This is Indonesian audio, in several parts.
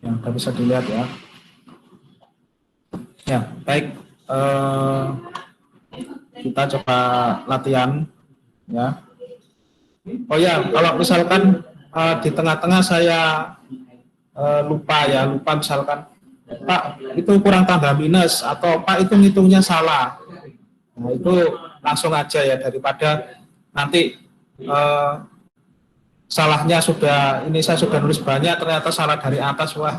yang bisa dilihat ya. Ya, baik. Kita coba latihan ya. Oh ya, kalau misalkan di tengah-tengah saya lupa misalkan Pak itu kurang tanda minus atau Pak itu ngitungnya salah. Nah, itu langsung aja ya, daripada nanti salahnya saya sudah nulis banyak ternyata salah dari atas, wah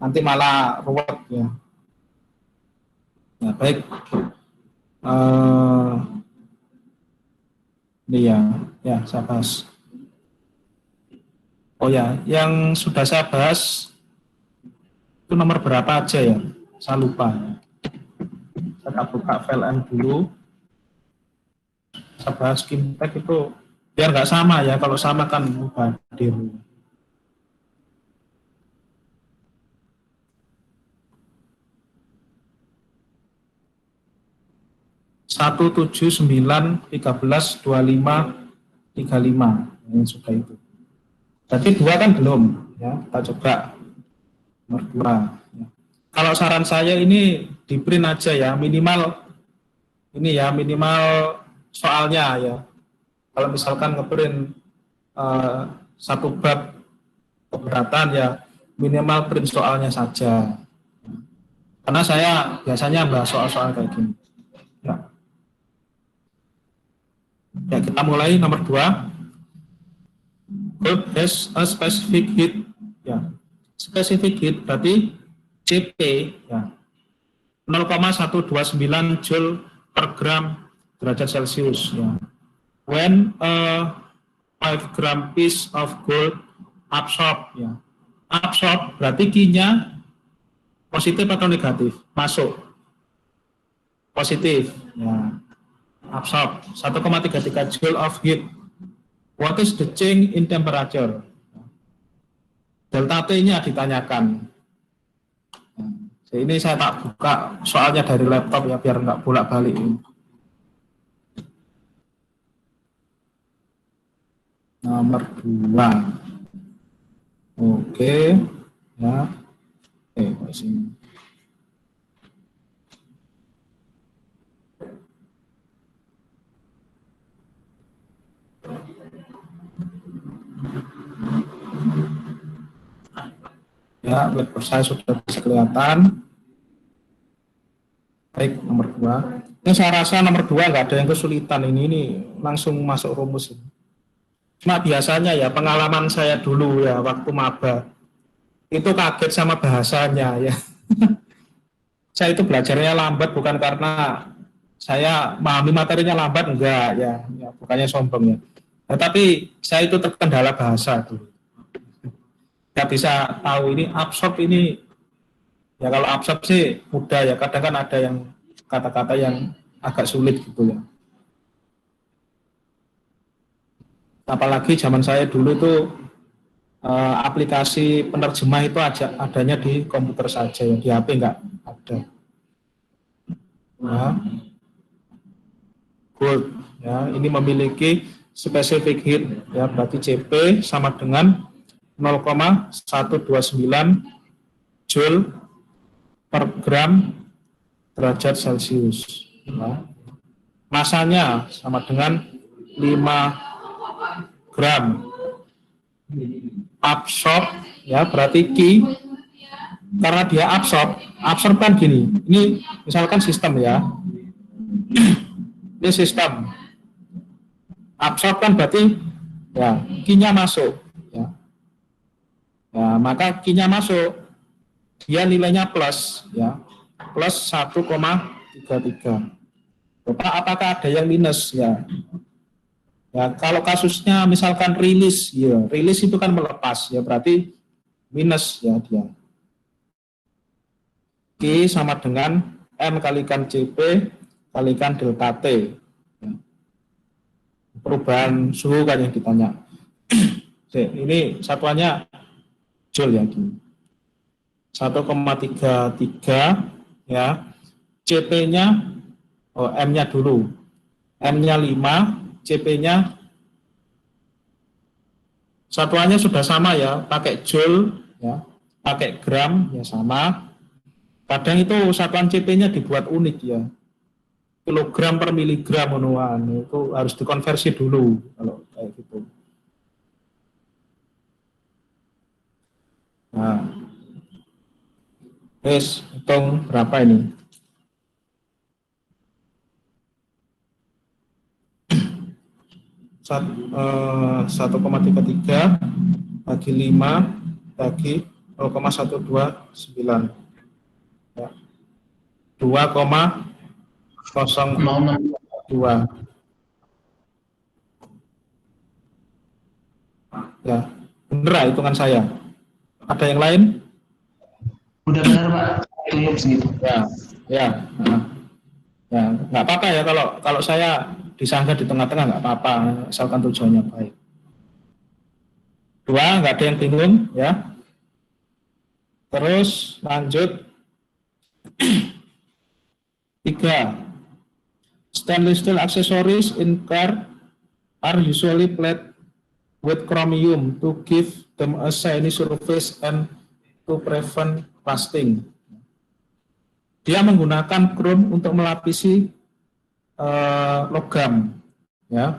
nanti malah ruwet ya. Nah, baik. Ini ya saya bahas. Oh ya, yang sudah saya bahas itu nomor berapa aja ya? Saya lupa. Saya buka file M dulu. Saya bahas Kimtek itu biar nggak sama ya. Kalau sama kan mubadir. 179132535 ini sudah itu. Jadi 2 kan belum ya. Kita coba nomor 2 ya. Kalau saran saya ini di print aja ya, minimal soalnya ya. Kalau misalkan ngeprint satu bab keberatan ya, minimal print soalnya saja. Karena saya biasanya bahas soal-soal kayak gini. Ya, kita mulai nomor 2. Gold has a specific heat. Ya. Specific heat berarti CP ya. 0,129 Joule per gram derajat Celcius ya. When a 5 gram piece of gold absorb ya. Absorb berarti Q-nya positif atau negatif? Masuk. Positif ya. Absorb 1,33 Joule of heat. What is the change in temperature? Delta T-nya ditanyakan. Ini saya tak buka soalnya dari laptop ya, biar nggak bolak-balik. Nomor 2. Oke, ya. Oke, sini. Ya, laptop saya sudah bisa kelihatan. Baik, nomor 2. Ini saya rasa nomor 2 nggak ada yang kesulitan, ini langsung masuk rumus. Cuma biasanya ya, pengalaman saya dulu ya waktu maba itu kaget sama bahasanya ya. Saya itu belajarnya lambat bukan karena saya memahami materinya lambat, enggak ya bukannya sombong ya. Nah, tapi saya itu terkendala bahasa tuh. Nggak bisa tahu ini absorb ini ya, kalau absorb sih mudah ya, kadang kan ada yang kata-kata yang agak sulit gitu ya. Apalagi zaman saya dulu tuh aplikasi penerjemah itu adanya di komputer saja ya, di HP nggak ada. Nah, gold ya, ini memiliki specific heat ya, berarti CP sama dengan 0,129 Joule per gram derajat Celcius. Nah, masanya sama dengan 5 gram. Absorb ya, berarti Q, karena dia absorb kan gini. Ini misalkan sistem ya. Ini sistem. Absorb kan berarti ya Q-nya masuk ya. Ya, maka Q-nya masuk, dia nilainya plus ya. Plus 1,33. Bapak, apakah ada yang minus ya? Ya, kalau kasusnya misalkan rilis, ya rilis itu kan melepas, ya berarti minus ya dia. Q sama dengan M kalikan CP kalikan delta T. Ya. Perubahan suhu kan yang ditanya. Ini satuannya Joule ya. 1,33 ya. CP-nya M-nya dulu. M-nya 5, CP-nya satuannya sudah sama ya, pakai Joule ya. pakai gram ya sama. Kadang itu satuan CP-nya dibuat unik ya, kilogram per miligram menuan itu harus dikonversi dulu kalau kayak gitu. Nah, hitung berapa ini? 1,33 bagi 5 bagi 0,129 ya. 2,002 ya. Bener hitungan saya. Ada yang lain? Udah benar Pak, itu segitu. Ya, ya. Nah. Ya, nggak apa-apa ya kalau saya disangka di tengah-tengah nggak apa-apa, asalkan tujuannya baik. 2, nggak ada yang bingung ya. Terus lanjut 3. Stainless steel accessories in car are usually plated with chromium to give them a shiny surface and to prevent rusting. Dia menggunakan krom untuk melapisi logam ya.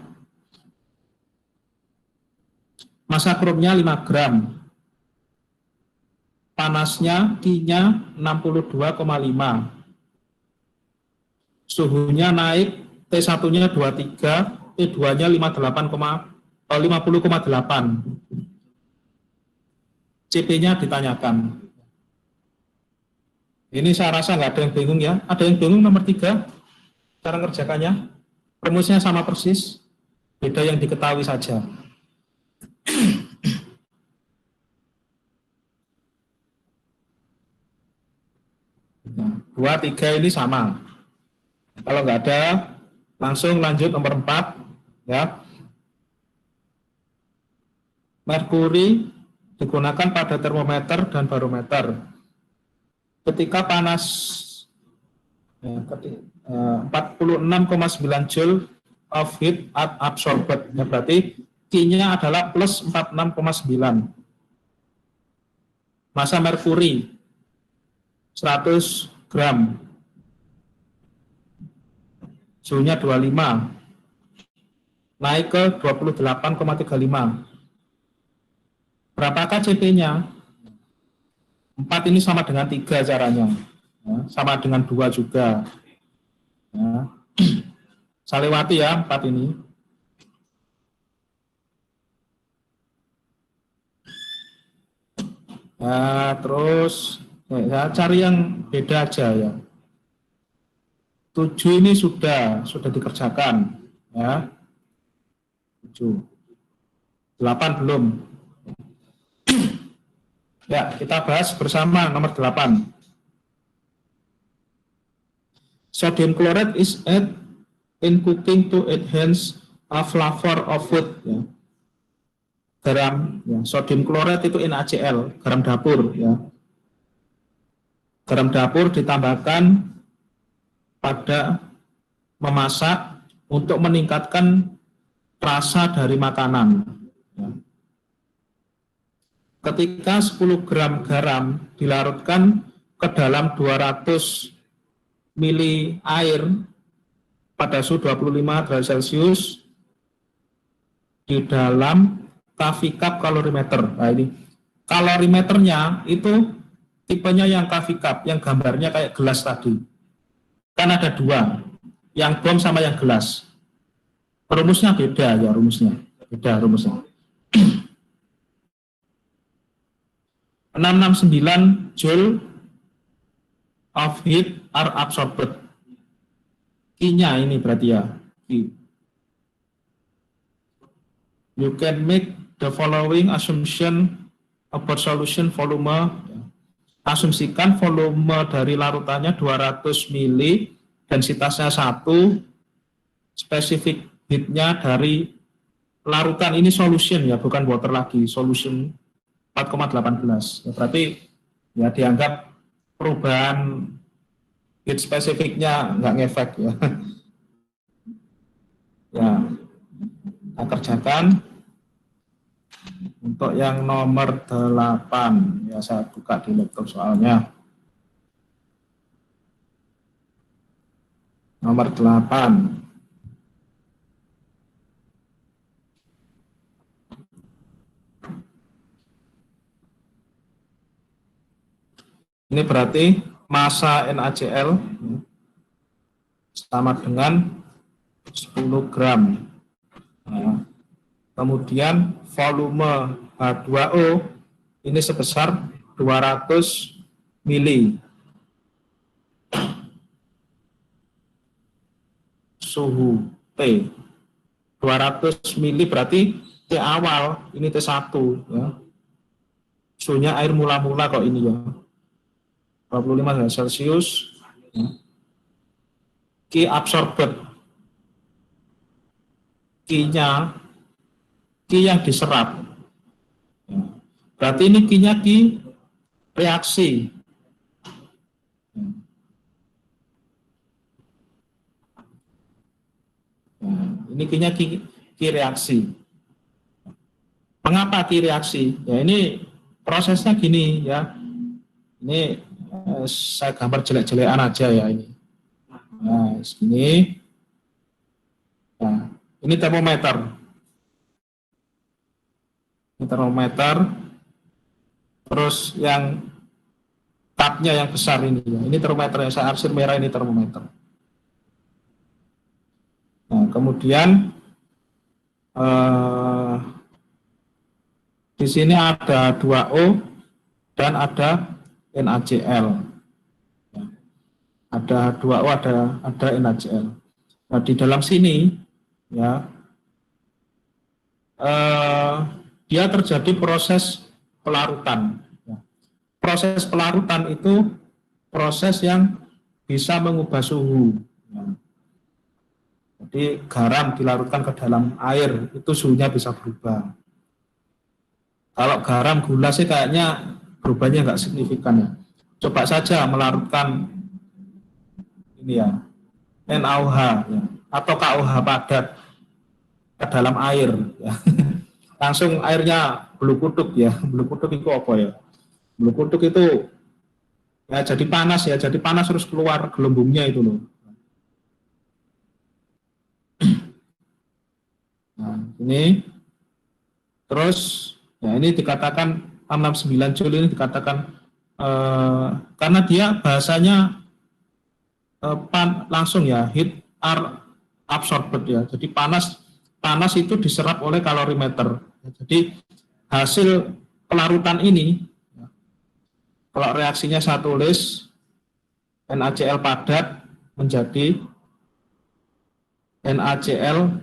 Massa kromnya 5 gram. Panasnya Q-nya 62,5. Suhunya naik, T1-nya 23, T2-nya 50,8. CP-nya ditanyakan. Ini saya rasa nggak ada yang bingung ya. Ada yang bingung nomor 3, cara ngerjakannya. Rumusnya sama persis, beda yang diketahui saja. Nah, 2, 3 ini sama. Kalau nggak ada, langsung lanjut nomor 4. Ya. Merkuri digunakan pada termometer dan barometer. Ketika panas 46,9 joule of heat absorbed, ya berarti Q-nya adalah plus 46,9. Massa merkuri 100 gram, suhunya 25, naik ke 28,35. Berapakah CP-nya? 4 ini sama dengan 3 caranya, ya, sama dengan 2 juga. Ya. Saya lewati ya 4 ini. Nah, terus ya, cari yang beda aja ya. 7 ini sudah dikerjakan ya. 7. 8 belum. Ya, kita bahas bersama nomor 8. Sodium chloride is added in cooking to enhance a flavor of food. Ya. Garam, ya, sodium chloride itu NaCl, garam dapur. Ya. Garam dapur ditambahkan pada memasak untuk meningkatkan rasa dari makanan. Ya. Ketika 10 gram garam dilarutkan ke dalam 200 mili air pada suhu 25 derajat Celcius di dalam coffee cup calorimeter. Nah ini kalorimeternya itu tipenya yang coffee cup, yang gambarnya kayak gelas tadi. Kan ada 2, yang bom sama yang gelas. Rumusnya beda ya, beda rumusnya. 669 joule of heat are absorbed. Q-nya ini berarti ya. Q. You can make the following assumption about solution volume. Asumsikan volume dari larutannya 200 mili, densitasnya 1, spesifik heat-nya dari larutan ini solution ya, bukan water lagi, solution 4,18. Ya, berarti ya dianggap perubahan heat spesifiknya nggak ngefek ya. Ya, kita kerjakan. Untuk yang nomor 8, ya saya buka di laptop soalnya. Nomor 8. Ini berarti massa NaCl sama dengan 10 gram. Nah, kemudian volume H2O ini sebesar 200 mili. Suhu T 200 mili berarti T awal, ini T1 ya. Suhunya air mula-mula kok ini ya. 25 derajat Celcius. Ya. Q absorbed. Q-nya Q yang diserap. Ya. Berarti ini Q-nya Q reaksi. Ya. Nah, ini Q-nya Q reaksi. Mengapa Q reaksi? Ya ini prosesnya gini ya. Ini saya gambar jelek-jelekan aja ya ini. Nah, segini. Nah, ini termometer. Ini termometer. Terus yang tabnya yang besar ini ya. Ini termometer yang saya arsir merah, ini termometer. Nah, kemudian di sini ada 2O dan ada NaCl. Ya. Ada 2O, ada NaCl. Nah, di dalam sini ya dia terjadi proses pelarutan. Ya. Proses pelarutan itu proses yang bisa mengubah suhu. Ya. Jadi garam dilarutkan ke dalam air, itu suhunya bisa berubah. Kalau garam gula sih kayaknya berubahnya nggak signifikan ya. Coba saja melarutkan ini ya, NaOH ya, atau KOH padat ke dalam air ya. Langsung airnya bulu kuduk ya. Bulu kuduk itu apa ya? Bulu kuduk itu ya jadi panas ya, jadi panas terus keluar gelembungnya itu loh. Nah, ini terus ya ini dikatakan 669 Joule ini dikatakan karena dia bahasanya langsung ya, heat are absorbed ya. Jadi panas itu diserap oleh kalorimeter. Jadi hasil pelarutan ini ya, kalau reaksinya saya tulis NaCl padat menjadi NaCl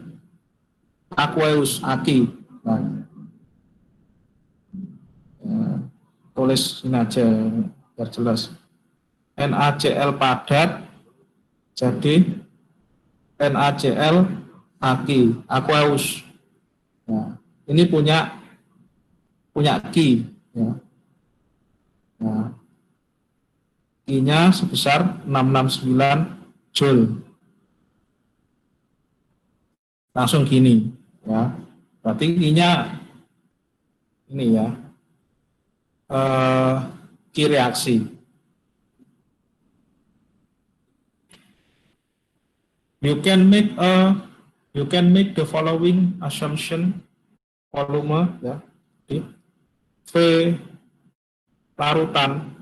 aqueous Aki. Nah, ya, tulis ini aja biar jelas. NaCl padat jadi NaCl Aki, aqueous. Nah, ini punya Ki. Ya. Nah, Ki-nya sebesar 669 Joule. Langsung gini, ya. Berarti Ki-nya ini ya, Ki reaksi. You can make the following assumption volume ya. V larutan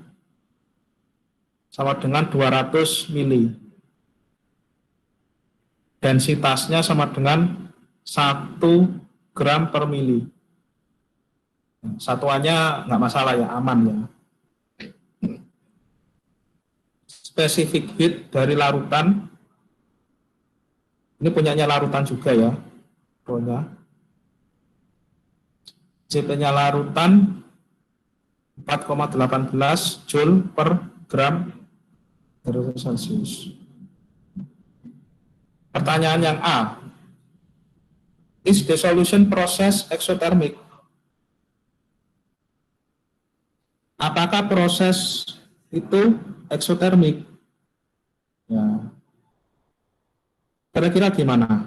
sama dengan 200 mili. Densitasnya sama dengan 1 gram per mili. Satuannya nggak masalah ya, aman ya. Specific heat dari larutan, ini punyanya larutan juga ya, punya. CP-nya larutan 4,18 Joule per gram derajat Celcius. Pertanyaan yang A. Is the solution process exothermic? Apakah proses itu exothermic? Ya. Kira-kira gimana?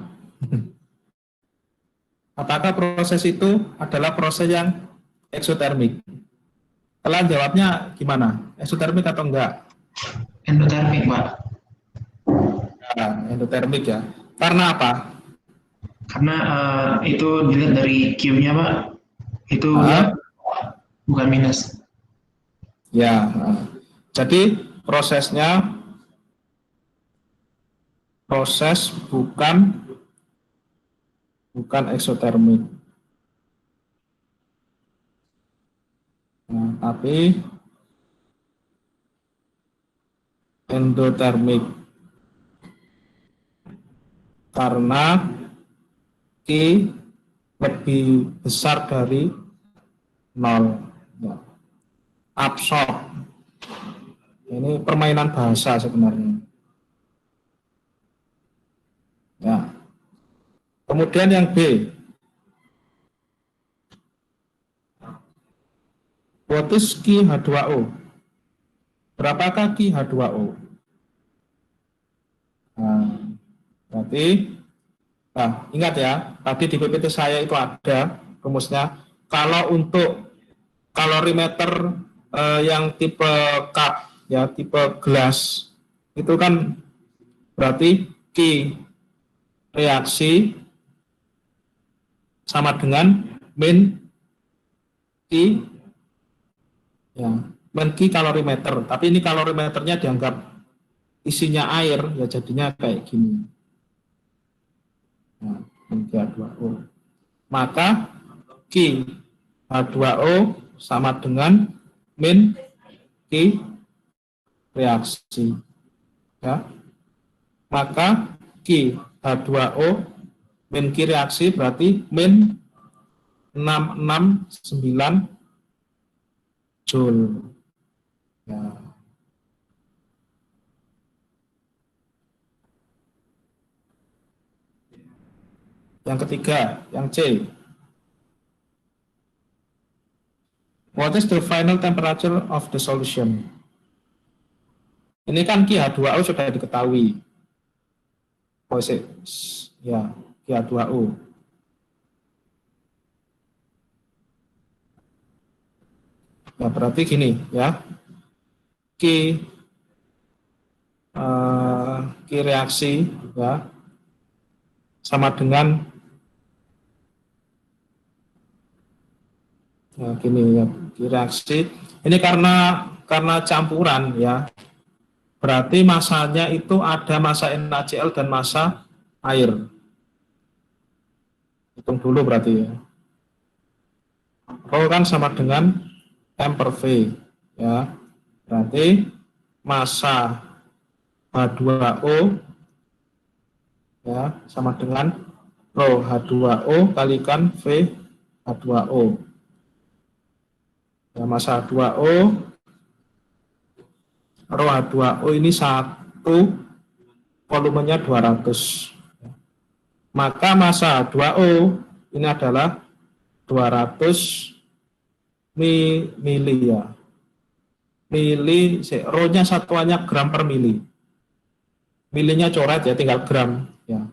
Apakah proses itu adalah proses yang eksotermik? Kalian jawabnya gimana? Eksotermik atau enggak? Endotermik, Pak. Nah, endotermik ya. Karena apa? Karena itu dilihat dari Q-nya, Pak. Itu dia Ah, bukan minus. ya. Jadi prosesnya proses bukan eksotermik. Nah, tapi endotermik karena Q lebih besar dari nol. Ya. Absorb. Ini permainan bahasa sebenarnya. Ya. Kemudian yang B. What is Q H2O? Berapakah Q H2O? Nah, berarti ingat ya, tadi di PPT saya itu ada rumusnya. Kalau untuk kalorimeter yang tipe cup, ya tipe gelas, itu kan berarti Q reaksi sama dengan min Q, ya, min Q kalorimeter. Tapi ini kalorimeternya dianggap isinya air, ya jadinya kayak gini. Nah, min Q H2O. Maka Q H2O sama dengan min Q reaksi. Ya. Maka Q H2O min Q reaksi berarti min 669 Joule. Ya. Yang ketiga, yang C. What is the final temperature of the solution? Ini kan Q H2O sudah diketahui. Ya, Q H2O. Ya, berarti gini ya. Q reaksi ya sama dengan gini ya, reaksi ini karena campuran ya, berarti masanya itu ada massa NaCl dan massa air. Hitung dulu berarti ya. Rho kan sama dengan M per V ya, berarti massa H2O ya sama dengan Rho H2O kalikan V H2O. Ya, massa H2O, Rho H2O ini satu, volumenya 200. Maka massa H2O ini adalah 200 mili ya. Mili, Rho-nya satuannya gram per mili. Milinya coret ya, tinggal gram ya.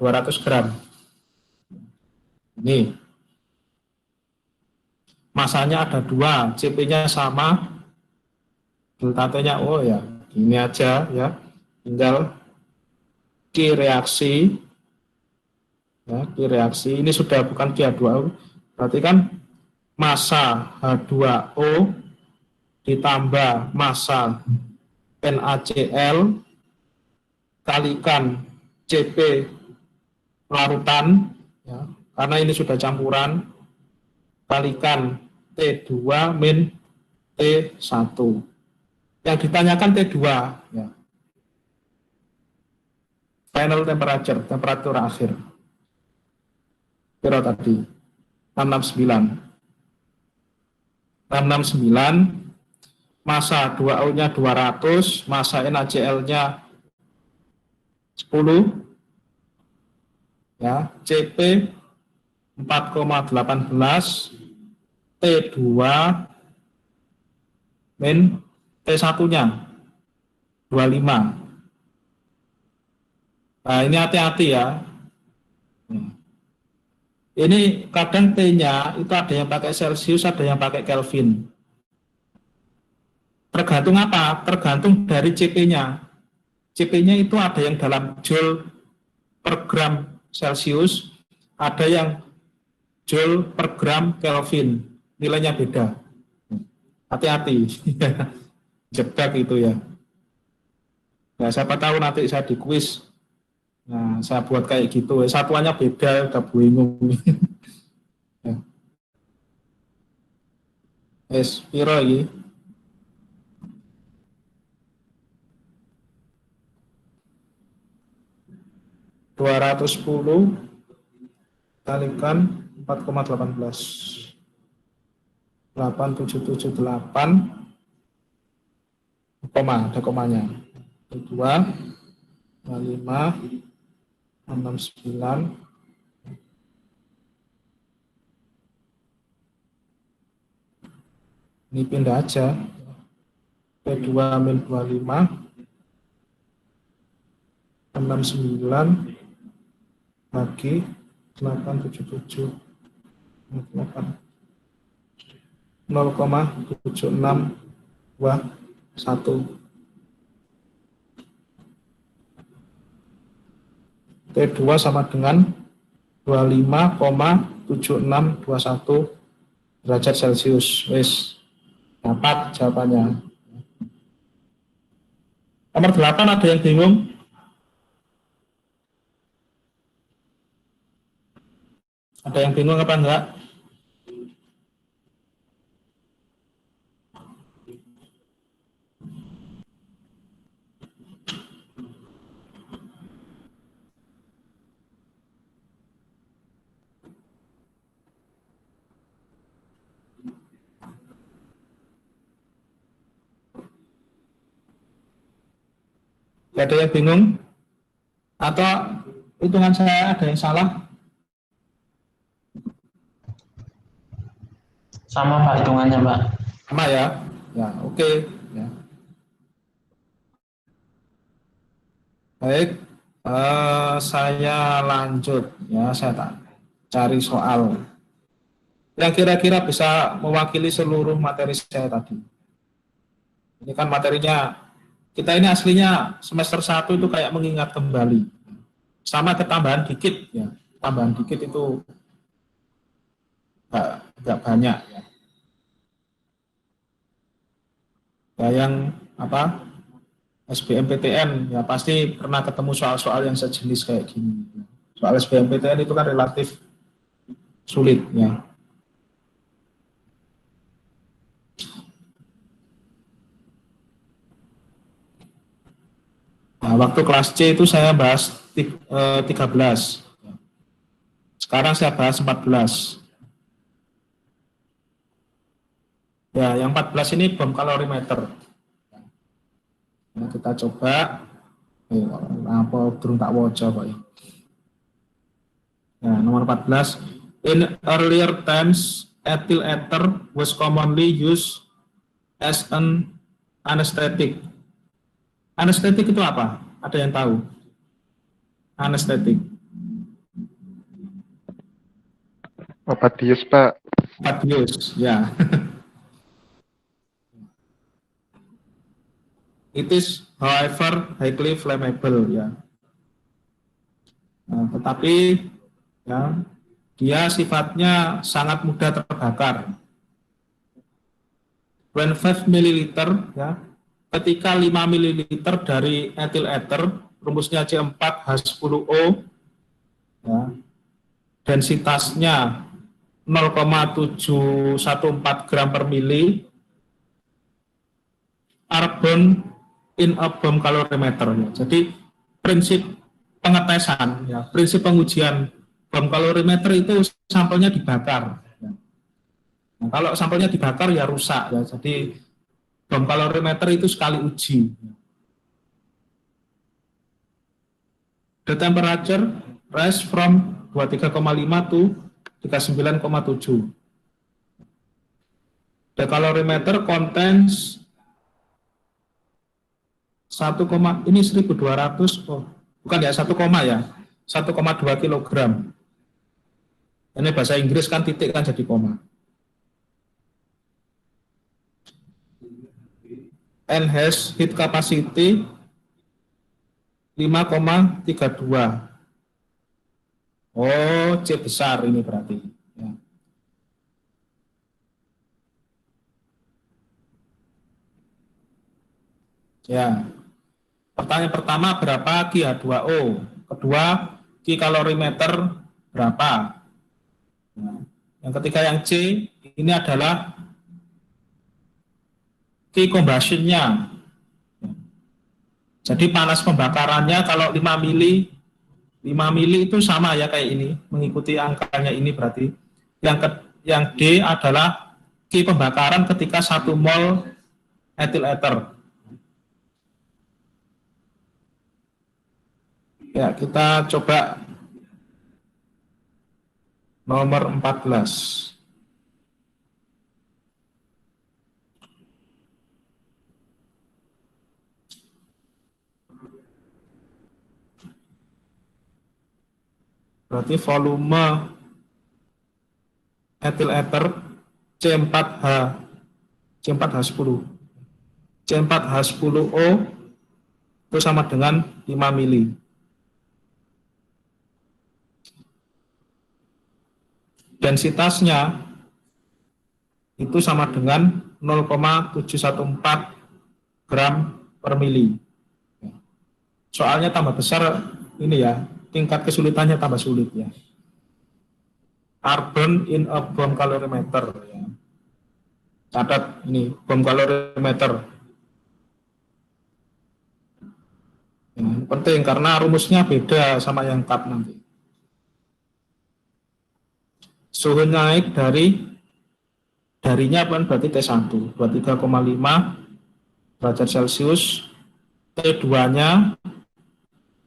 200 gram. Ini masanya ada 2, CP-nya sama, delta T-nya oh ya, ini aja ya. Tinggal Q reaksi ya, Q reaksi ini sudah bukan Q H2O, berarti kan massa H2O ditambah massa NaCl kalikan CP larutan ya, karena ini sudah campuran, kalikan T2 min T1. Yang ditanyakan T2 ya. Final temperature, temperatur akhir. Berapa tadi? 669. 669, massa 2O-nya 200, massa NaCl-nya 10, ya, CP 4,18, T2 min T1-nya 25. Nah, ini hati-hati ya. Ini kadang T-nya itu ada yang pakai Celsius, ada yang pakai Kelvin. Tergantung apa? Tergantung dari CP-nya. CP-nya itu ada yang dalam Joule per gram Celsius, ada yang Joule per gram Kelvin. Nilainya beda. Hati-hati. Jebak itu ya. Nah, siapa tahu nanti saya di kuis. Nah, saya buat kayak gitu. Satuannya beda, udah bingung. Ya. Piro iki? 210 kalikan 4,18. 8778 koma, ada komanya. 2 5 69. Ini pindah aja. P2 min 25 69 bagi 877 8 0,7621. T2 sama dengan 25,7621 derajat Celcius. Wis dapat jawabannya. Nomor 8 ada yang bingung? Ada yang bingung apa enggak? Tidak ada yang bingung? Atau hitungan saya ada yang salah? Sama Pak hitungannya Pak. Sama ya? Ya, oke. Ya. Baik, saya lanjut. Ya, saya tak cari soal yang kira-kira bisa mewakili seluruh materi saya tadi. Ini kan materinya, kita ini aslinya semester 1 itu kayak mengingat kembali. Sama ketambahan dikit, ya. Tambahan dikit itu nggak banyak. Ya. Ya, yang apa SBMPTN ya pasti pernah ketemu soal-soal yang sejenis kayak gini. Soal SBMPTN itu kan relatif sulit ya. Nah, waktu kelas C itu saya bahas 13. Sekarang saya bahas 14. Ya, yang 14 ini bom kalorimeter. Nah, kita coba. Apa durung tak waca Pak. Nah, nomor 14. In earlier times, ethyl ether was commonly used as an anesthetic. Anestetik itu apa? Ada yang tahu? Anestetik. Obat bius, Pak. Obat bius, ya. It is, however, highly flammable, ya. Nah, tetapi, ya, dia sifatnya sangat mudah terbakar. When 5 ml, ya, ketika 5 ml dari ethyl ether, rumusnya C4H10O, ya, densitasnya 0,714 gram per mili, are born in a bomb calorimeter. Ya. Jadi prinsip pengetesan, ya, prinsip pengujian bom kalorimeter itu sampelnya dibakar. Ya. Nah, kalau sampelnya dibakar ya rusak. Ya. Jadi bom kalorimeter itu sekali uji. The temperature rise from 23,5 to 39,7. The calorimeter contains 1, ini 1200, oh bukan ya 1, ya 1,2 kilogram. Ini bahasa Inggris kan titik kan jadi koma. N has heat capacity 5,32. Oh, C besar ini berarti. Ya. Ya. Pertanyaan pertama, berapa Q H2O? Kedua, Q kalorimeter berapa? Nah, yang ketiga yang C, ini adalah Q combustion-nya. Jadi panas pembakarannya kalau 5 mili, 5 mili itu sama ya kayak ini, mengikuti angkanya ini berarti. Yang D adalah Q pembakaran ketika 1 mol etil ether. Ya, kita coba nomor 14. Berarti volume etil ether C4H, C4H10. C4H10O itu sama dengan 5 mili. Densitasnya itu sama dengan 0,714 gram per mili. Soalnya tambah besar ini ya, tingkat kesulitannya tambah sulit ya. Carbon in a bomb calorimeter. Ya. Catat ini bomb calorimeter. Ya, penting karena rumusnya beda sama yang cup nanti. Suhu naik darinya kan berarti T1 23,5 derajat Celcius, T2-nya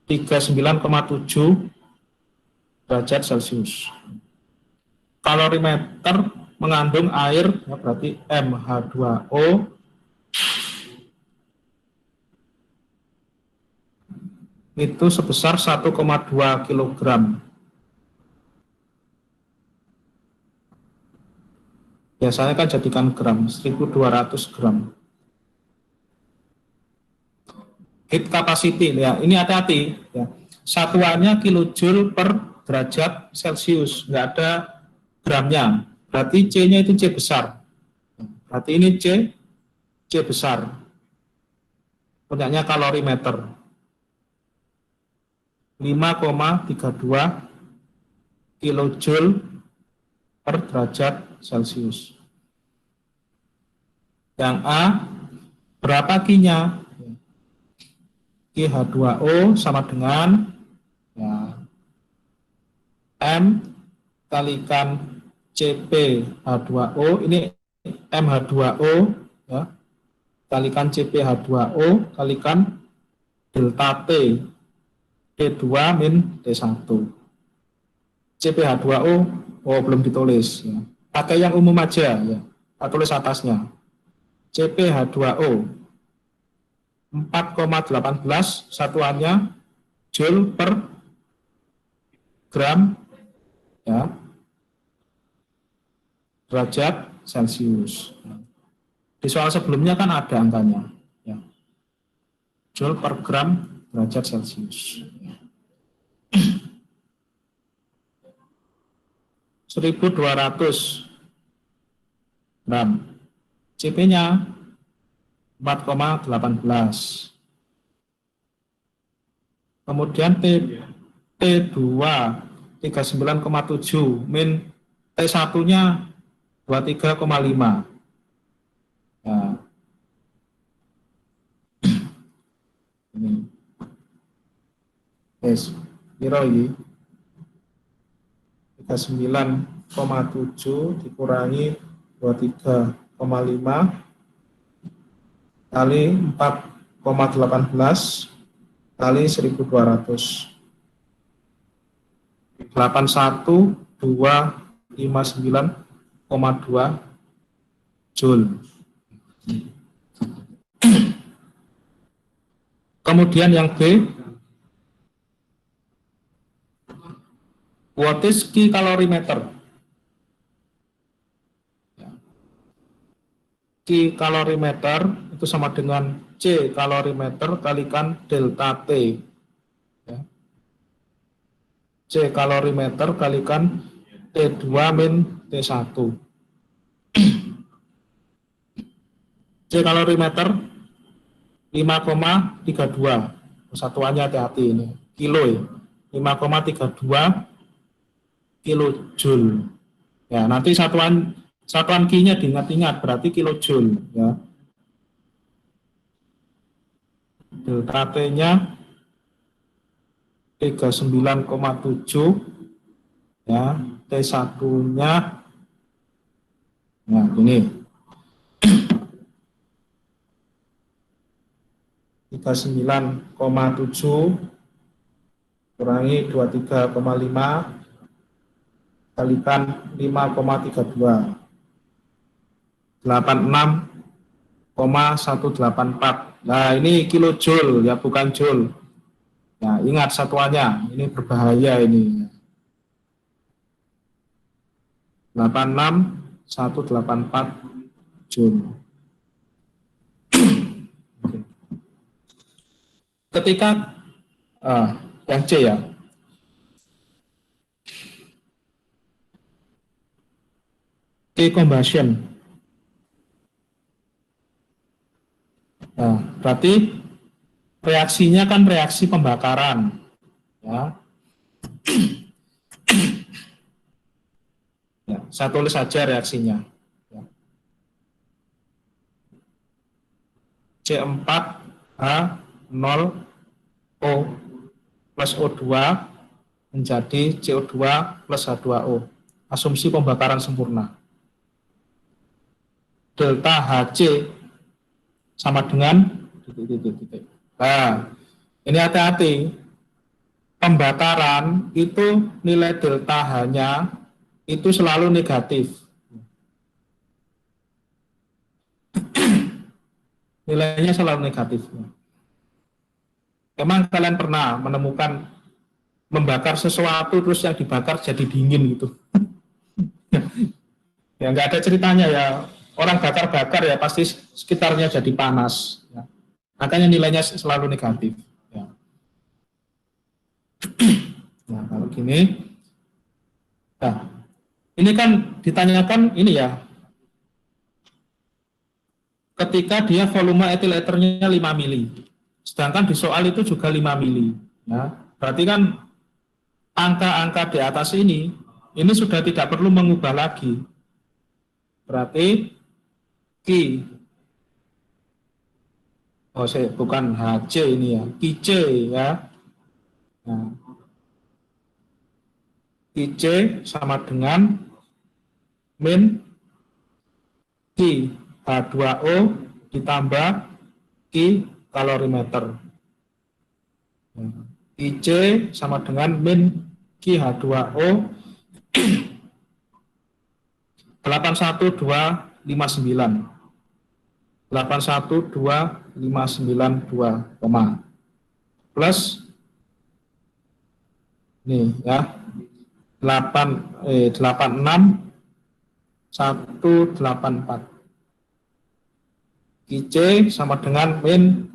39,7 derajat Celcius. Kalorimeter mengandung air, ya berarti MH2O itu sebesar 1,2 kg. Biasanya kan jadikan gram, 1200 gram. Heat capacity, ya ini hati-hati. Ya. Satuannya kilojoule per derajat Celcius, nggak ada gramnya. Berarti C-nya itu C besar. Berarti ini C besar. Punyanya kalorimeter. 5,32 kilojoule per derajat Celcius. Yang A, berapa Q-nya? Q H2O sama dengan ya, M kalikan CP H2O, ini MH2O ya, kalikan CP H2O kalikan delta T T2 min T1. CpH2O belum ditulis ya. Pakai yang umum aja ya. Kita tulis atasnya. CpH2O 4,18 satuannya joule per gram ya, derajat Celcius. Di soal sebelumnya kan ada angkanya ya. Joule per gram derajat Celcius. 1200 gram. CP-nya 4,18. Kemudian T2 39,7 min T1-nya 23,5. Nah. Ini. Yes, kira ini 39,7 dikurangi 23,5 kali 4,18 kali 1200. 81259,2 Joule. Kemudian yang B, what is Q calorimeter? Q kalorimeter itu sama dengan C kalorimeter kalikan delta T. Ya. C kalorimeter kalikan T2 min T1. C kalorimeter 5,32. Satuannya hati-hati ini. Kilo ya. 5,32 kilojoule. Ya, nanti satuan Q-nya diingat-ingat berarti kilojoule ya. Delta T-nya 39,7 ya, T1-nya nah ini 39,7 kurangi 23,5 kalikan 5,32 86,184. Nah ini kilojoule ya, bukan joule. Nah ingat satuannya, ini berbahaya ini. 86,184 joule. Ketika yang C ya, T combustion. Nah, berarti reaksinya kan reaksi pembakaran, ya. Ya, saya tulis saja reaksinya. Ya. C4H0O plus O2 menjadi CO2 plus H2O. Asumsi pembakaran sempurna. Delta HC sama dengan titik. Nah, ini hati-hati. Pembakaran itu nilai delta H-nya itu selalu negatif. Nilainya selalu negatif. Emang kalian pernah menemukan membakar sesuatu terus yang dibakar jadi dingin gitu? Ya nggak ada ceritanya ya. Orang bakar-bakar ya pasti sekitarnya jadi panas. Ya. Makanya nilainya selalu negatif. Ya. Nah kalau gini, nah ini kan ditanyakan ini ya. Ketika dia volume etil eternya 5 mili, sedangkan di soal itu juga 5 mili. Ya. Berarti kan angka-angka di atas ini sudah tidak perlu mengubah lagi. Berarti Q, bukan HC ini ya, QC ya. Nah, QC sama dengan min Q H2O ditambah Q kalorimeter. QC sama dengan min Q H2O 81259. 81259 plus nih ya 86184. QC sama dengan min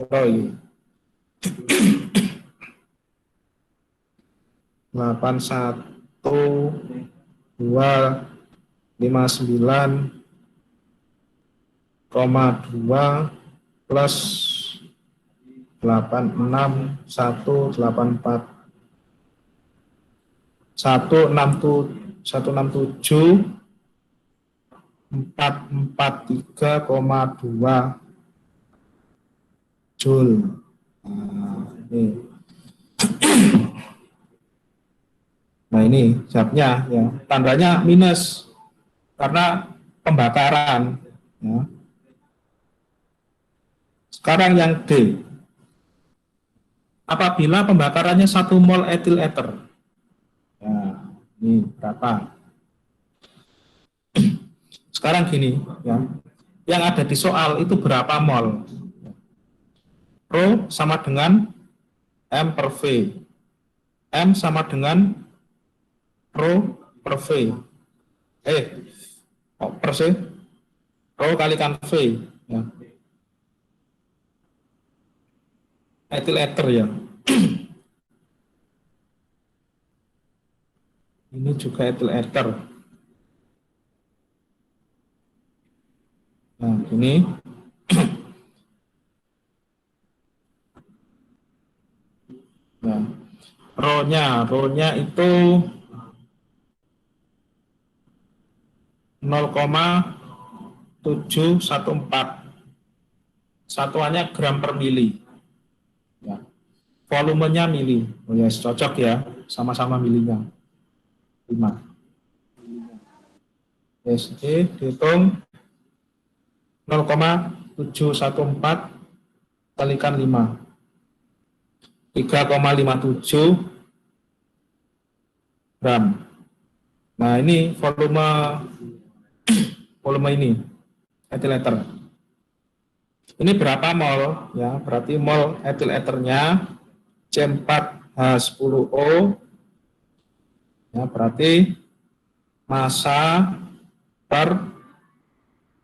Roy 81259,2 plus 86184 167 443,2 joule. Nah ini jawabnya ya, tandanya minus karena pembakaran ya. Sekarang yang D, apabila pembakarannya 1 mol etil eter, ya, ini berapa? Sekarang gini ya, yang ada di soal itu berapa mol? Rho sama dengan M per V, M sama dengan Rho per V, per C, Rho kalikan V. Ya. Etil ether ya. Ini juga etil ether. Nah, ini nah, rho-nya itu 0,714. Satuannya gram per mili. Ya. Volumenya mili. Oh ya, cocok ya, sama-sama milinya. 5. SD dihitung 0,714 kalikan 5. 3,57 gram. Nah, ini volume ini etil ether. Ini berapa mol ya? Berarti mol etil ethernya C4H10O ya, berarti massa per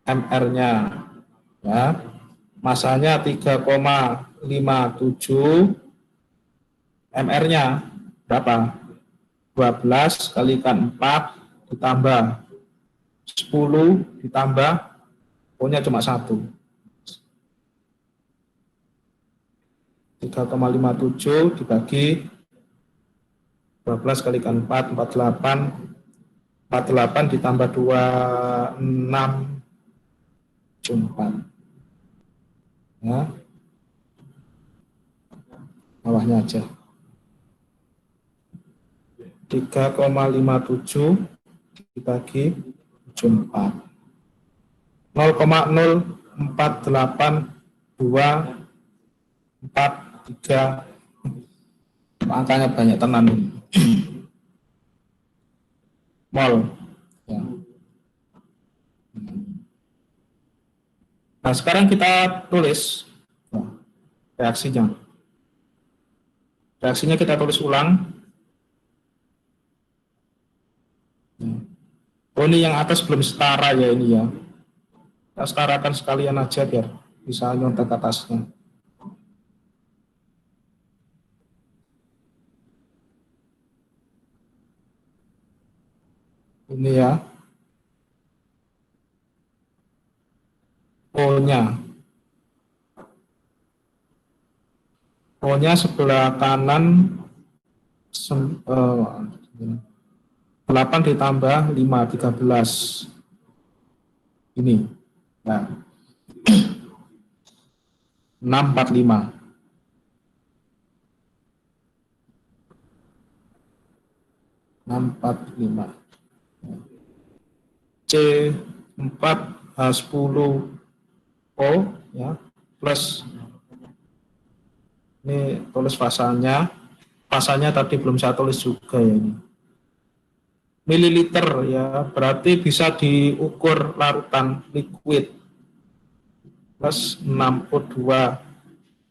mR-nya ya. Masanya 3,57, mR-nya berapa? 12 kalikan 4 ditambah 10 ditambah O-nya cuma 1. 3,57 dibagi 12 kalikan 4, 48. 48 ditambah 26 4. Ya. Bawahnya aja. 3,57 dibagi 74. 0,048243. Angkanya banyak tenan ini. Mol. Ya. Nah, sekarang kita tulis reaksinya. Reaksinya kita tulis ulang. Oh, ini yang atas belum setara ya ini ya. Kita setarakan sekalian aja biar bisa nyontek atasnya. Ini ya. O-nya. O-nya sebelah kanan 8 ditambah 5, 13. Ini. Nah. 645. C4H10O ya plus ini tulis fasanya tadi belum saya tulis juga ya ini mililiter ya, berarti bisa diukur larutan liquid plus 6O2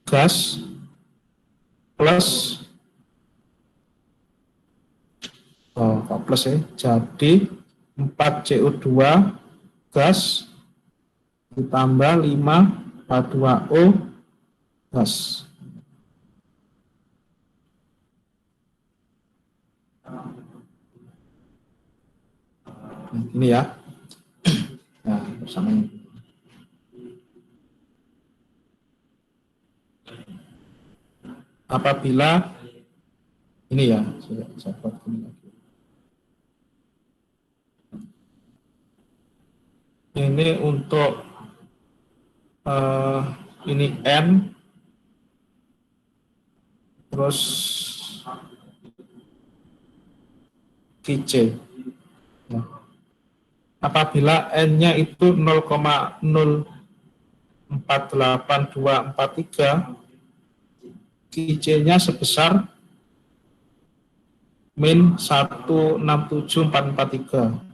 gas plus plus ya, jadi 4CO2 gas ditambah 5 H2O gas. Ini ya. Nah, bersama ini. Apabila ini ya, saya buat ini lagi. Ini untuk ini N, terus QC. Nah, apabila N-nya itu 0,048243, QC-nya sebesar min 167443.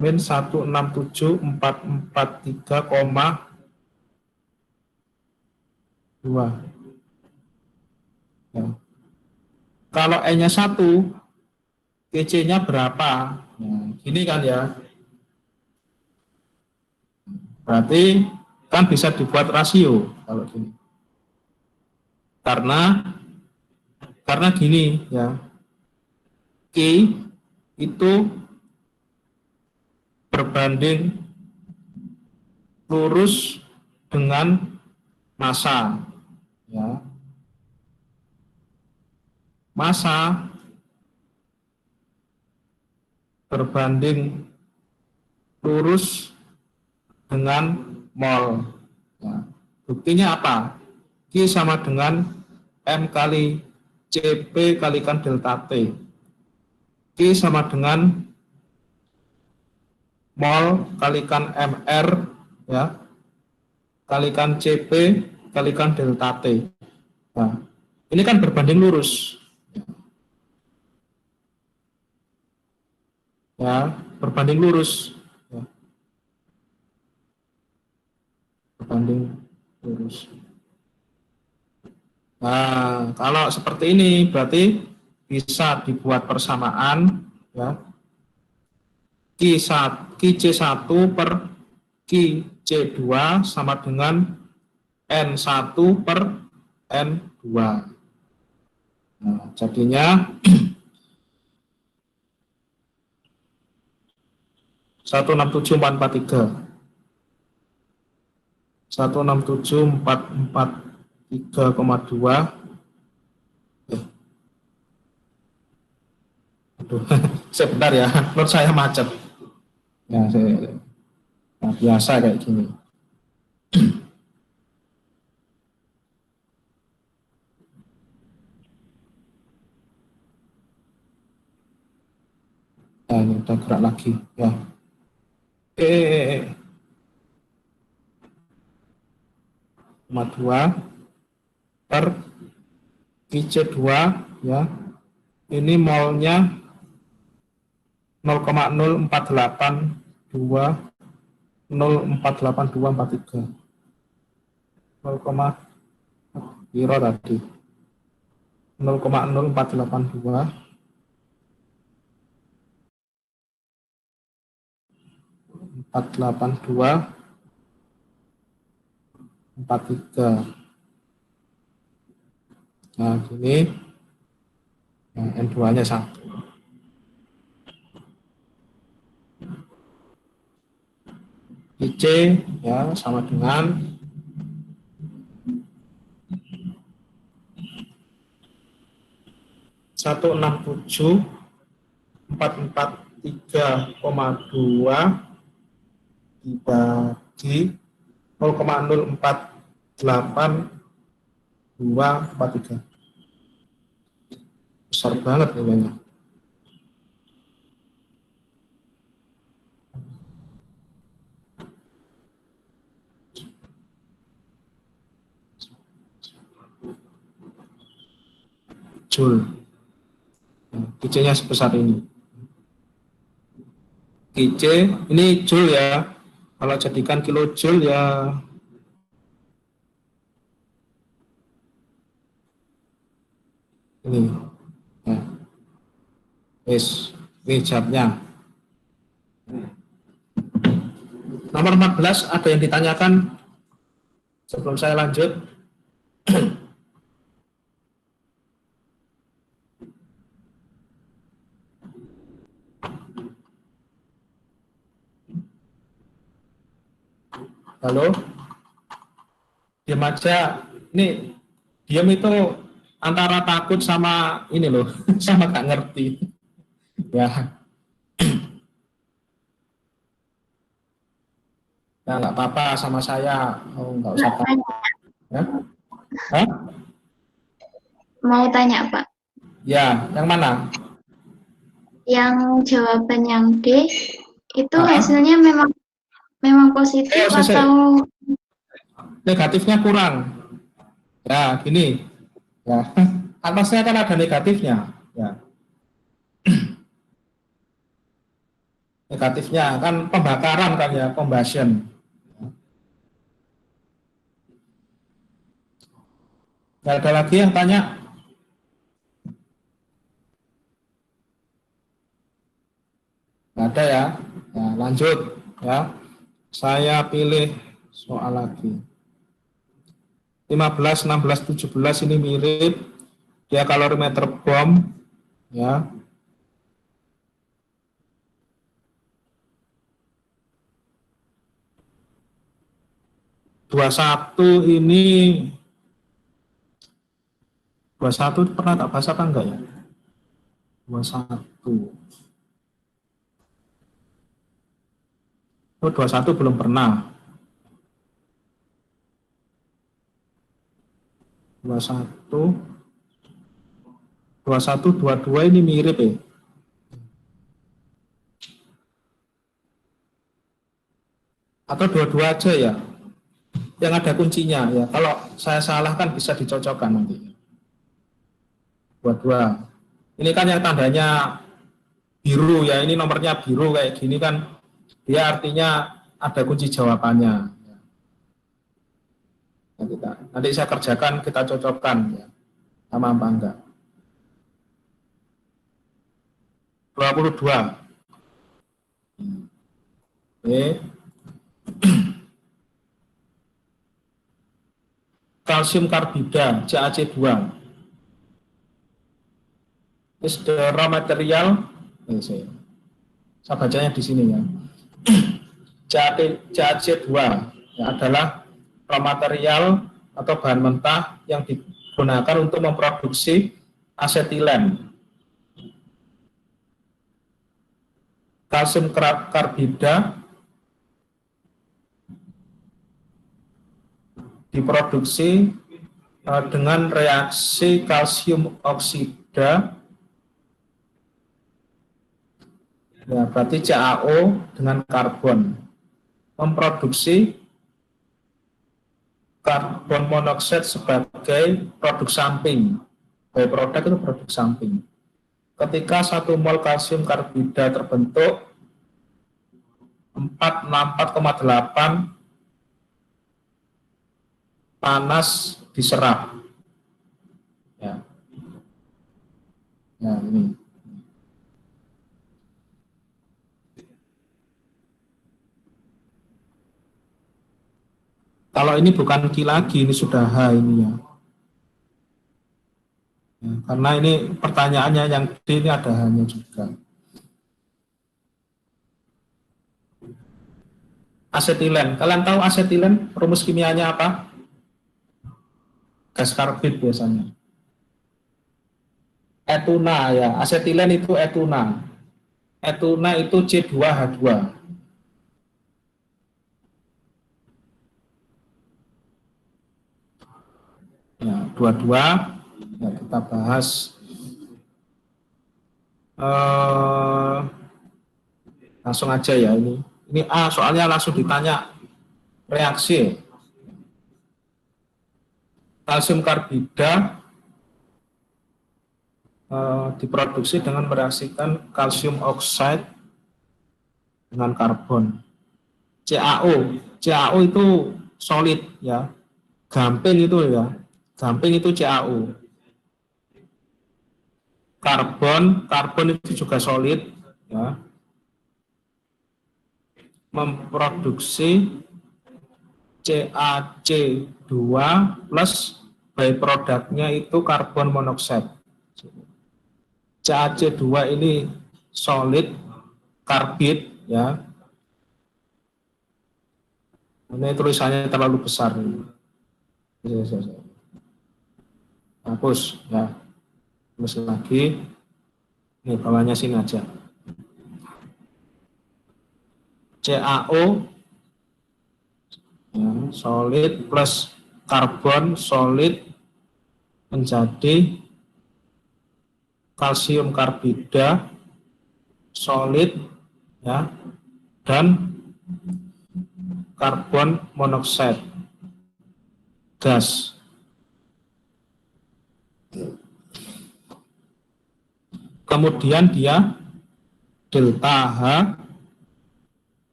Min 167443,2. Ya. Kalau N-nya 1, QC-nya berapa? Nah, gini kan ya. Berarti kan bisa dibuat rasio kalau gini. Karena gini ya, Q itu berbanding lurus dengan massa ya. Massa berbanding lurus dengan mol. Ya. Buktinya apa? Q sama dengan M kali CP kalikan delta T. Q sama dengan mol kalikan MR ya, kalikan CP kalikan delta T. Nah, ini kan berbanding lurus. Ya, berbanding lurus. Ya, berbanding lurus. Nah, kalau seperti ini berarti bisa dibuat persamaan ya. QC1 per QC2 sama dengan N1 per N2. Nah, jadinya 167443. 167443,2. Aduh, sebentar ya, menurut saya macet. Ya, nah, biasa kayak gini. Nah, ini udah gerak lagi. Ya. 2 per IC2 ya. Ini molnya 0,0482 0,48243. 0, piro tadi? 0,0482 482 43. Nah, gini. Nah, N2-nya 1. IC ya sama dengan 167.443,2 dibagi 0,048243. Besar banget nilainya. Joule. QC-nya sebesar ini. QC ini joule ya. Kalau jadikan kilojoule ya ini. Ya. Ini jawabnya. Nomor 14 ada yang ditanyakan sebelum saya lanjut? Halo? Diam aja. Ini diam itu antara takut sama ini loh, sama gak ngerti. Ya. Ya nggak apa-apa sama saya. Oh, nggak usah takut. Ya? Hah? Mau tanya, Pak. Ya, yang mana? Yang jawaban yang D itu hasilnya memang positif atau negatifnya kurang? Ya, gini. Ya, atasnya kan ada negatifnya. Ya. Negatifnya kan pembakaran kan ya, combustion. Nggak ada lagi yang tanya? Nggak ada ya. Nah, lanjut ya. Saya pilih soal lagi. 15, 16, 17 ini mirip. Dia kalorimeter bom, ya. Ini 21 pernah tak bahas apa enggak ya? 21. Oh, 21 belum pernah. 21, 21, 22 ini mirip ya. Atau dua-dua aja ya. Yang ada kuncinya ya. Kalau saya salah kan bisa dicocokkan nanti. Dua-dua. Ini kan yang tandanya biru ya. Ini nomornya biru kayak gini kan. Dia artinya ada kunci jawabannya. Ya, nanti saya kerjakan, kita cocokkan ya. Sama apa enggak. 22. Oke. Kalsium karbida, CaC2. Is the raw material, saya bacanya di sini ya. CaC2 ya, adalah raw material atau bahan mentah yang digunakan untuk memproduksi asetilen. Kalsium karbida diproduksi dengan reaksi kalsium oksida, ya, berarti CaO dengan karbon, memproduksi karbon monoksida sebagai produk samping. Produk itu produk samping. Ketika 1 mol kalsium karbida terbentuk, 464,8 panas diserap. Ya. Nah, ini. Kalau ini bukan Q lagi, ini sudah H ini ya. Ya, karena ini pertanyaannya yang D ini ada H-nya juga. Asetilen. Kalian tahu asetilen rumus kimianya apa? Gas karbit biasanya. Etuna ya, asetilen itu etuna. Etuna itu C2H2. Ya, dua-dua ya, kita bahas. Langsung aja ya ini. Ini A soalnya langsung ditanya reaksi. Kalsium karbida diproduksi dengan mereaksikan kalsium oksida dengan karbon. CaO itu solid ya. Gamping itu ya. Gamping itu CaO. Karbon itu juga solid ya. Memproduksi CaC2 plus byproduct-nya itu karbon monoksida. CaC2 ini solid karbit ya. Ini tulisannya terlalu besar. Hapus ya. Terus lagi. Ini bawahnya sini aja. CaO ya, solid plus karbon solid menjadi kalsium karbida solid ya, dan karbon monoksida gas. Kemudian dia delta H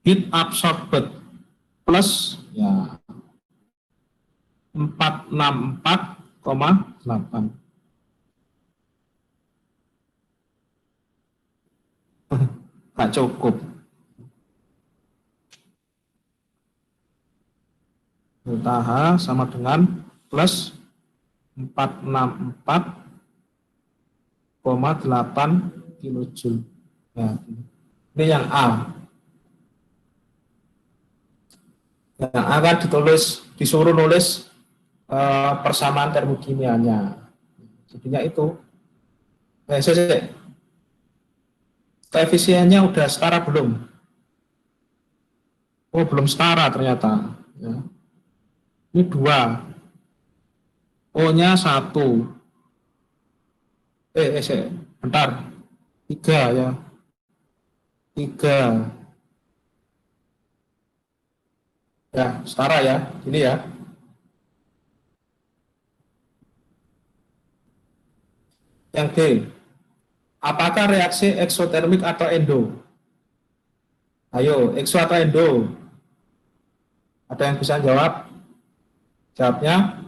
heat absorbed plus ya 464,8. Nggak cukup. delta H sama dengan plus 464,8 kilojoule. Nah, ini yang A. Yang A kan disuruh nulis persamaan termokimianya. Jadinya itu. Koefisiennya udah setara belum? Oh, belum setara ternyata. Ya. Ini 2. O-nya 1. Bentar. 3 ya. 3. Ya, setara ya. Ini ya. Yang D. Apakah reaksi eksotermik atau endo? Ayo, ekso atau endo? Ada yang bisa jawab? Jawabnya?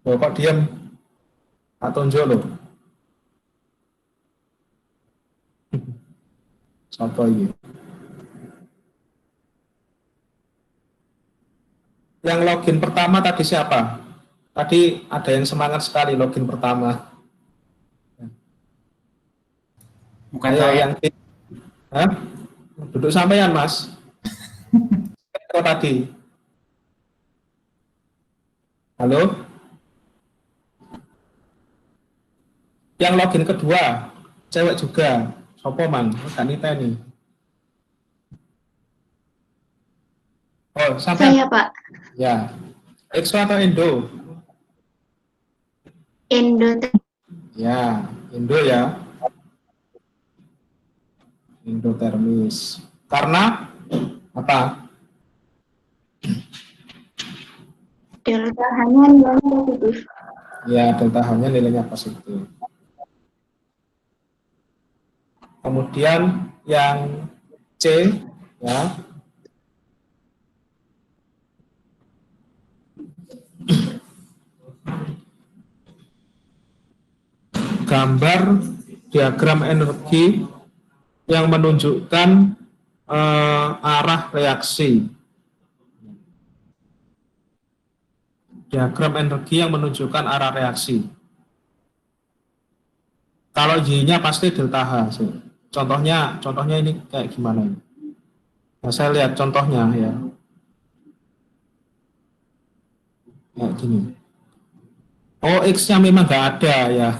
Loh, kok diam? Atau loh? Siapa ini? Yang login pertama tadi siapa? Tadi ada yang semangat sekali login pertama. Bukan Ayo, saya. yang Hah? Duduk sampean, Mas. Kok tadi? Halo? Yang login kedua, cewek juga. Sopo man? Ganita nih. Oh, sampai Saya, Pak. ya. Exo atau endo? Endotermis. Ya, endo ya. Endotermis. Karena apa? Delta hanya nilainya positif. Ya, delta H-nya nilainya positif. Kemudian yang C, ya. Gambar diagram energi yang menunjukkan arah reaksi. Diagram energi yang menunjukkan arah reaksi. Kalau Y-nya pasti delta H. Contohnya ini kayak gimana ini? Nah, saya lihat contohnya ya. Kayak gini. Oh, X-nya memang nggak ada ya.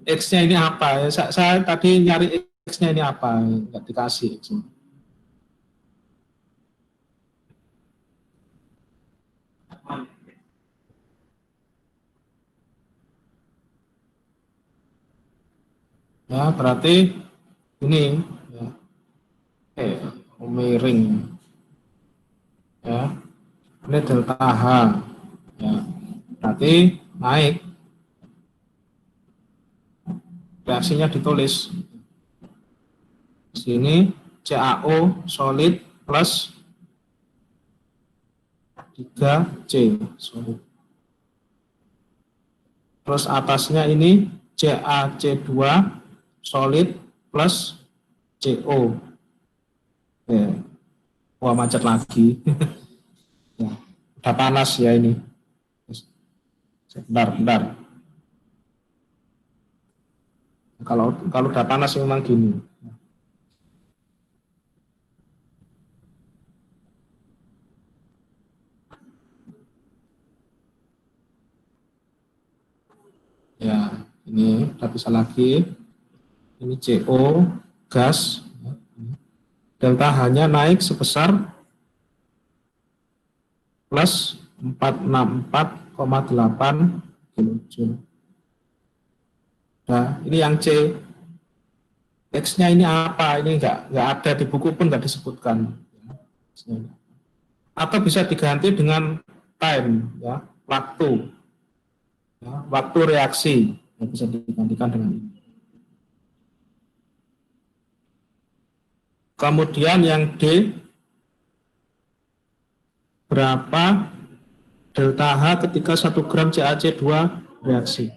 X-nya ini apa? Saya tadi nyari X-nya ini apa? Nggak dikasih X-nya. Ya, berarti ini ya. Miring. Ya. Ini delta H. Ya. Berarti naik. Reaksinya ditulis. Sini CaO solid plus 3C solid. Terus atasnya ini CaC2 solid plus CO. Wah, macet lagi. Ya, udah panas ya ini. Bentar. Kalau udah panas memang gini. Ya, ini udah bisa lagi. Ini CO, gas. Delta H-nya naik sebesar plus 464,8 kilojoule. Nah, ini yang C. X-nya ini apa? Ini nggak ada di buku pun nggak disebutkan. Atau bisa diganti dengan time, ya, waktu. Ya, waktu reaksi yang bisa digantikan dengan ini. Kemudian yang D, berapa delta H ketika 1 gram CaC2 reaksi?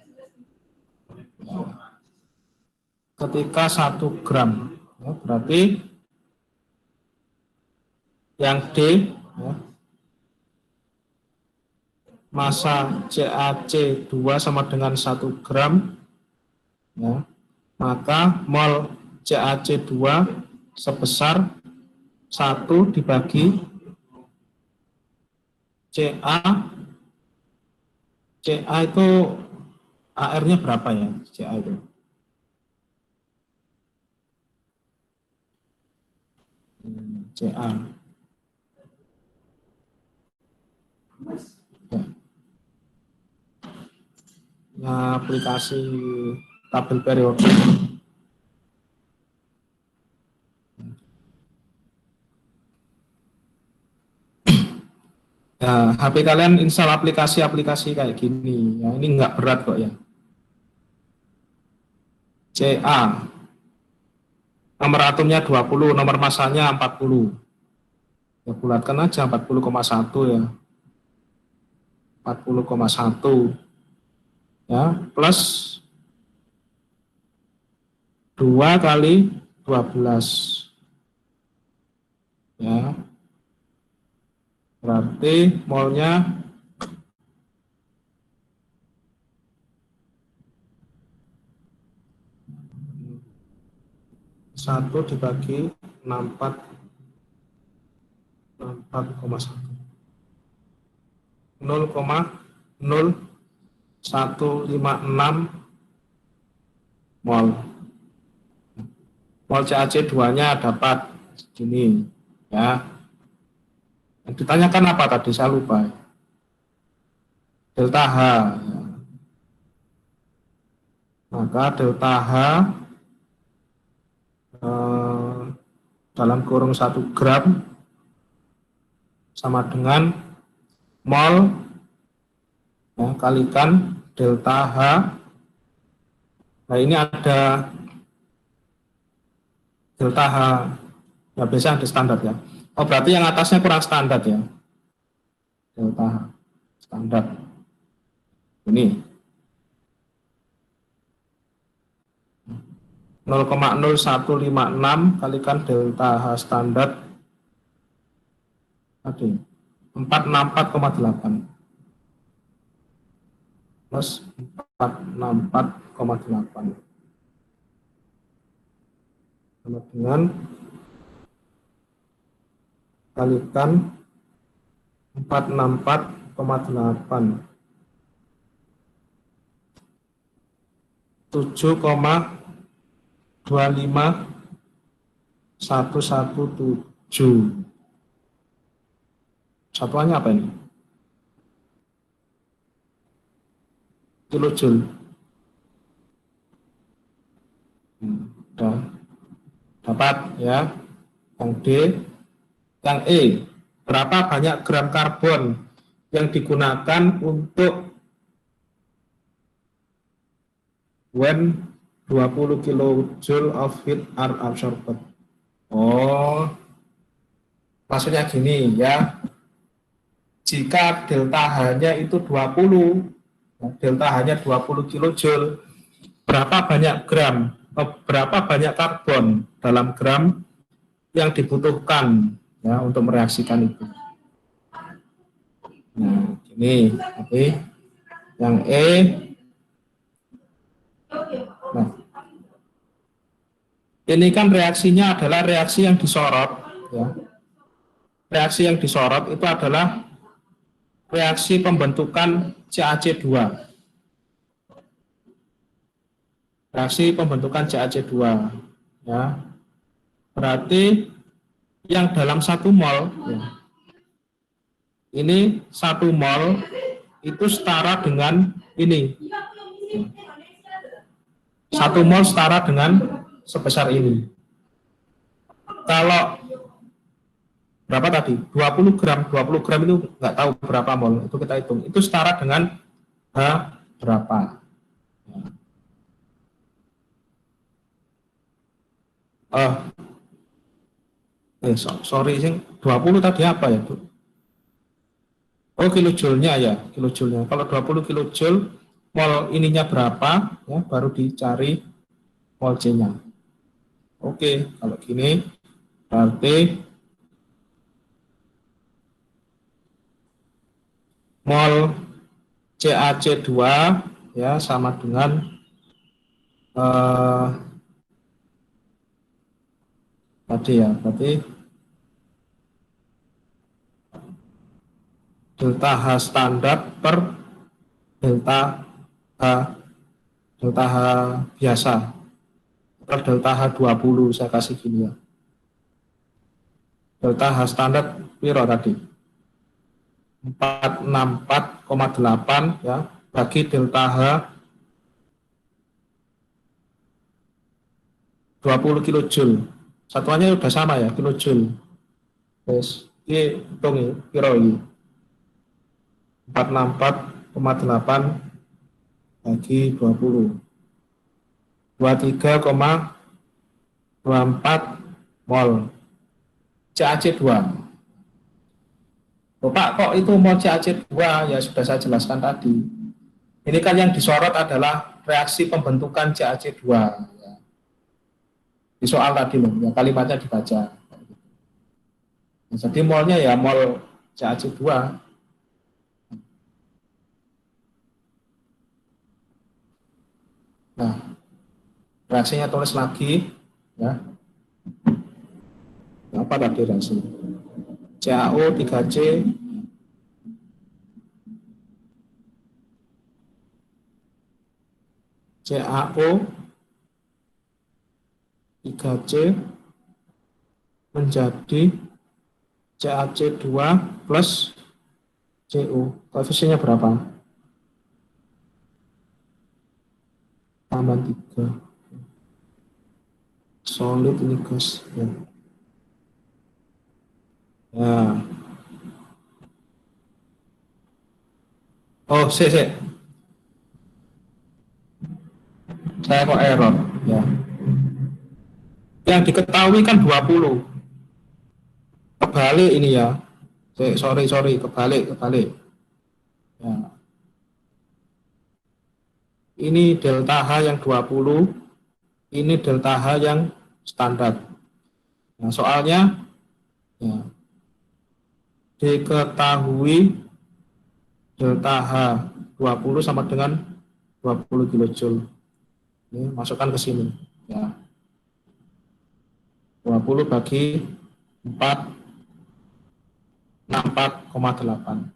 Ketika 1 gram, ya, berarti Yang D, ya, massa CaC2 sama dengan 1 gram, ya, maka mol CaC2 sebesar 1 dibagi CA itu AR-nya berapa ya? CA itu. CA. Ya, aplikasi tabel periode. Ya, HP kalian install aplikasi-aplikasi kayak gini. Ya, ini nggak berat kok ya. CA. Nomor atomnya 20, nomor masanya 40. Ya, bulatkan aja 40,1 ya. 40,1. Ya, plus 2 kali 12. Ya. Berarti molnya 1 dibagi 64,1. 0,0156 mol. Mol CaC2-nya dapat segini, ya. Yang ditanyakan apa tadi? Saya lupa. Delta H. Maka delta H dalam kurung 1 gram sama dengan mol, ya, kalikan delta H. Nah, ini ada delta H. Ya, biasa ada standar ya. Oh, berarti yang atasnya kurang standar ya. Delta H. Standar. Ini 0,0156 kalikan delta H standar tadi 464,8 plus 464,8 sama dengan kalikan 464,8 7,25117. Satuannya apa ini? Kilojoule. Udah dapat ya. Yang D. Yang E, berapa banyak gram karbon yang digunakan untuk when 20 kilojoule of heat are absorbed. Oh, maksudnya gini ya. Jika delta H-nya itu 20, delta H-nya 20 kilojoule, berapa banyak gram, berapa banyak karbon dalam gram yang dibutuhkan ya untuk mereaksikan itu. Nah, ini oke. Yang E. Nah, ini kan reaksinya adalah reaksi yang disorot ya. Reaksi yang disorot itu adalah reaksi pembentukan CaC2. Reaksi pembentukan CaC2 ya. Berarti yang dalam 1 mol ya, ini 1 mol itu setara dengan ini. 1 mol setara dengan sebesar ini. Kalau berapa tadi? 20 gram. 20 gram itu nggak tahu berapa mol. Itu kita hitung. Itu setara dengan H berapa. Sorry, 20 tadi apa ya, Bu? Oh, kilojoule-nya ya, kilojoule-nya. Kalau 20 kilojoule, mol ininya berapa, ya, baru dicari mol C-nya. Oke, kalau gini, berarti mol CaC2 ya sama dengan tadi ya, berarti delta H standar per delta H biasa per delta H20, saya kasih gini ya. Delta H standar piro tadi? 464,8 ya bagi delta H 20 kilojoule. Satuannya udah sama ya, kilojoule. Terus ini hitung ya, piro ini? 464,8 bagi 20. 23,24 mol CaC2. Oh, Pak, kok itu mol CaC2? Ya sudah saya jelaskan tadi. Ini kan yang disorot adalah reaksi pembentukan CaC2. Ya. Di soal tadi loh, ya kalimatnya dibaca. Jadi molnya ya mol CaC2. Nah, reaksinya tulis lagi, ya. Apa tadi reaksi? CaO 3C CaO 3C menjadi CaC2 plus CO. Koefisiennya berapa? Tambah 3. Solid ini gas. Ya. Ya. Oh, saya kok error. Ya. Yang diketahui kan 20. Kebalik ini ya. Sorry, kebalik. Ya. Ini delta H yang 20, ini delta H yang standar. Nah, soalnya ya, diketahui delta H 20 sama dengan 20 kilojoule. Ini masukkan ke sini. Ya. 20 bagi 4, 64,8.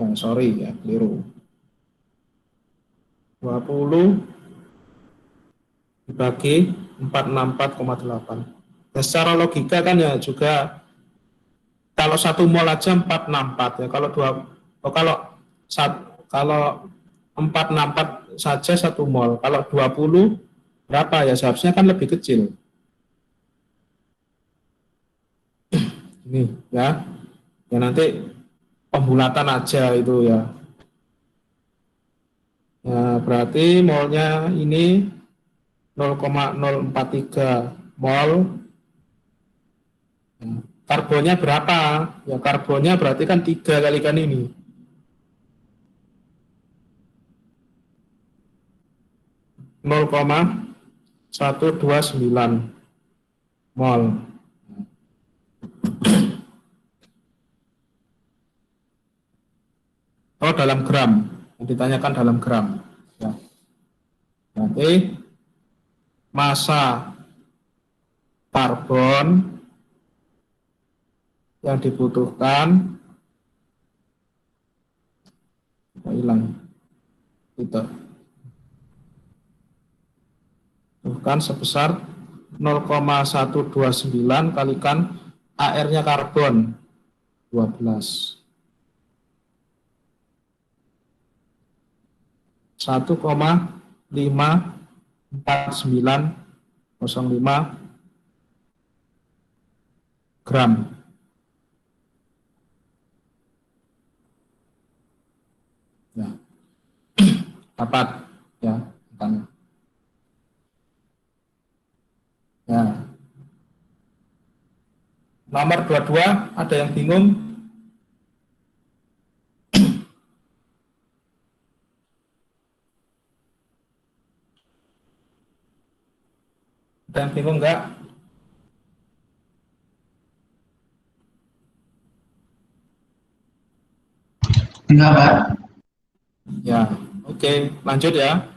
Ya, sorry ya, keliru. 20 dibagi 464,8. Nah, secara logika kan ya juga kalau 1 mol aja 464 ya. Kalau 464 saja 1 mol. Kalau 20 berapa ya? Seharusnya kan lebih kecil. Ini ya. Ya nanti pembulatan aja itu ya. Ya, berarti molnya ini 0,043 mol. Karbonnya berapa? Ya karbonnya berarti kan 3 kalikan ini. Nol koma 129 mol. Oh, dalam gram. Yang ditanyakan dalam gram. Ya. Nanti massa karbon yang dibutuhkan hilang itu bukan sebesar 0,129 kalikan AR-nya karbon 12 1,54905 gram. Ya. Dapat ya angkanya. Ya. Nomor 22 ada yang bingung? Ada yang bingung enggak? Enggak, Pak. Ya, oke, lanjut ya.